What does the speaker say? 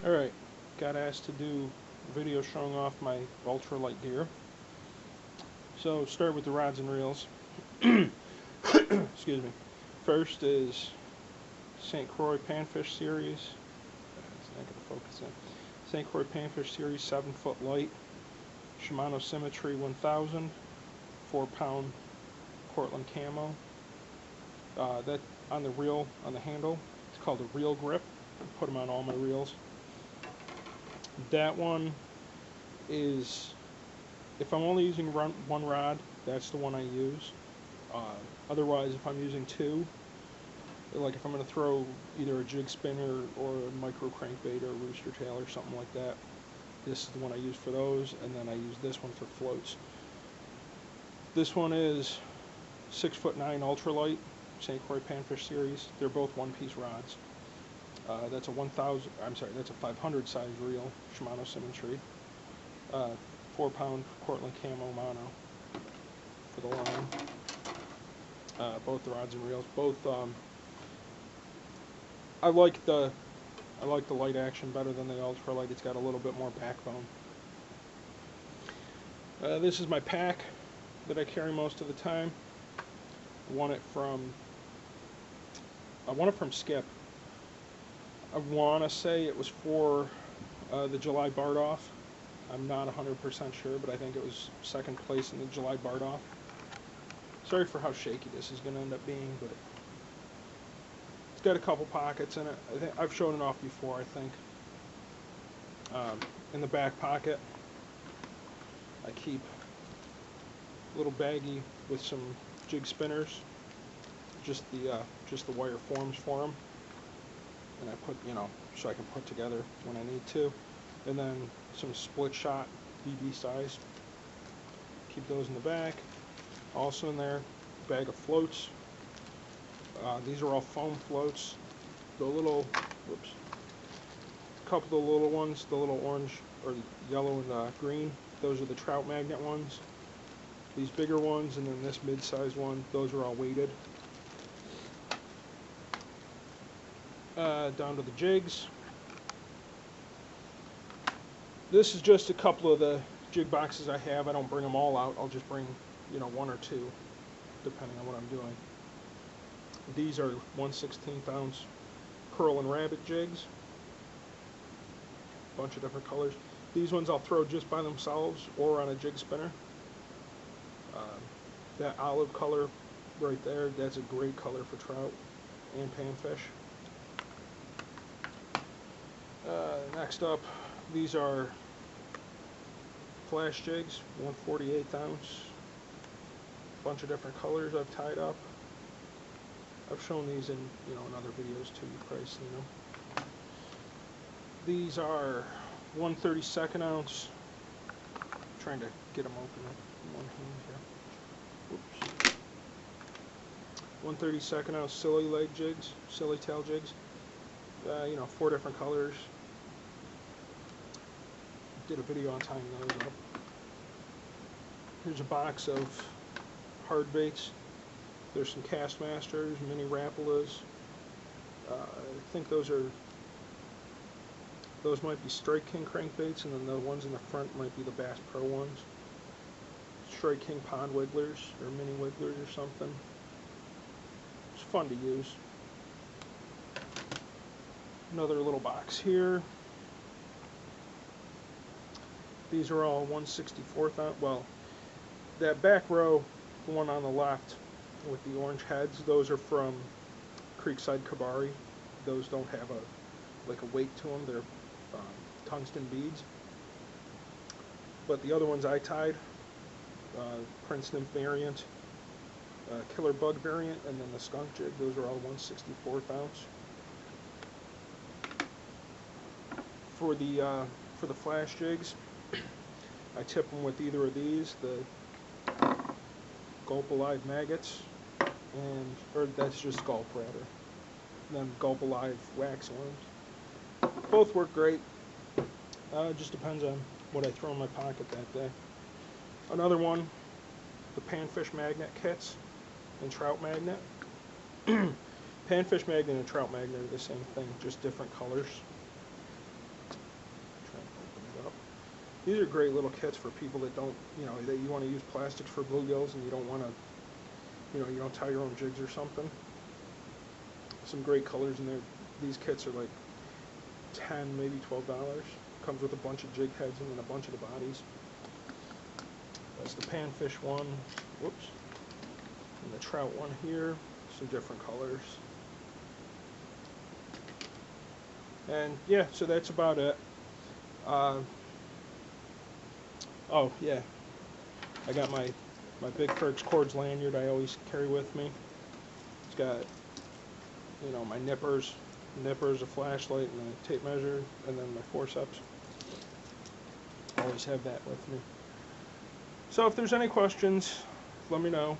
Alright, got asked to do a video showing off my ultralight gear. So start with the rods and reels. Excuse me. First is St. Croix Panfish series. It's not going to focus in. St. Croix Panfish series 7-foot light. Shimano Symmetry 1000. 4-pound Cortland camo. That on the reel, on the handle, it's called a reel grip. I put them on all my reels. That one is, if I'm only using one rod, that's the one I use. Otherwise, if I'm using two, like if I'm going to throw either a jig spinner or a micro crankbait or a rooster tail or something like that, this is the one I use for those, and then I use this one for floats. This one is 6'9" ultralight, St. Croix Panfish series. They're both one-piece rods. That's that's a 500 size reel, Shimano Symmetry. 4-pound Cortland camo mono for the line. Both the rods and reels. Both. I like the light action better than the ultralight. It's got a little bit more backbone. This is my pack that I carry most of the time. I won it from Skip. I want to say it was for the July Bard-Off. I'm not 100% sure, but I think it was second place in the July Bard-Off. Sorry for how shaky this is going to end up being, but it's got a couple pockets in it. I think I've shown it off before, I think. In the back pocket, I keep a little baggie with some jig spinners, just the wire forms for them. And I put, so I can put together when I need to. And then some split shot BB size. Keep those in the back. Also in there, bag of floats. These are all foam floats. The little, a couple of the little ones, the little orange or yellow and green, those are the Trout magnet ones. These bigger ones, and then this mid-sized one, those are all weighted. Down to the jigs. This is just a couple of the jig boxes I have. I don't bring them all out. I'll just bring, one or two, depending on what I'm doing. These are 1/16 ounce pearl and rabbit jigs. Bunch of different colors. These ones I'll throw just by themselves or on a jig spinner. That olive color right there, that's a great color for trout and panfish. Next up, these are flash jigs, 1/48 ounce. Bunch of different colors I've tied up. I've shown these in in other videos too. You probably seen them. These are 1/32 ounce. I'm trying to get them open in one hand here. Oops. 1/32 ounce silly leg jigs, silly tail jigs. 4 different colors. Did a video on tying those up. Here's a box of hard baits. There's some Castmasters, mini Rapalas. I think those might be Strike King crankbaits, and then the ones in the front might be the Bass Pro ones. Strike King pond wigglers or mini wigglers or something. It's fun to use. Another little box here. These are all 1/64 ounce. Well, that back row, the one on the left with the orange heads, those are from Creekside Kabari. Those don't have a weight to them. They're tungsten beads. But the other ones I tied, Prince Nymph variant, Killer Bug variant, and then the skunk jig. Those are all 1/64 ounce. For the flash jigs, I tip them with either of these, the Gulp Alive maggots, or that's just Gulp rather, and then Gulp Alive wax worms. Both work great. It just depends on what I throw in my pocket that day. Another one, the Panfish magnet kits and Trout magnet. Panfish magnet and Trout magnet are the same thing, just different colors. These are great little kits for people that don't, that you want to use plastics for bluegills and you don't want to, you don't tie your own jigs or something. Some great colors in there. These kits are like $10, maybe $12. Comes with a bunch of jig heads and then a bunch of the bodies. That's the Panfish one. Whoops. And the Trout one here. Some different colors. And yeah, so that's about it. Oh yeah, I got my Big Perks Cords lanyard I always carry with me. It's got, my nippers, a flashlight, and a tape measure, and then my forceps. Always have that with me. So if there's any questions, let me know.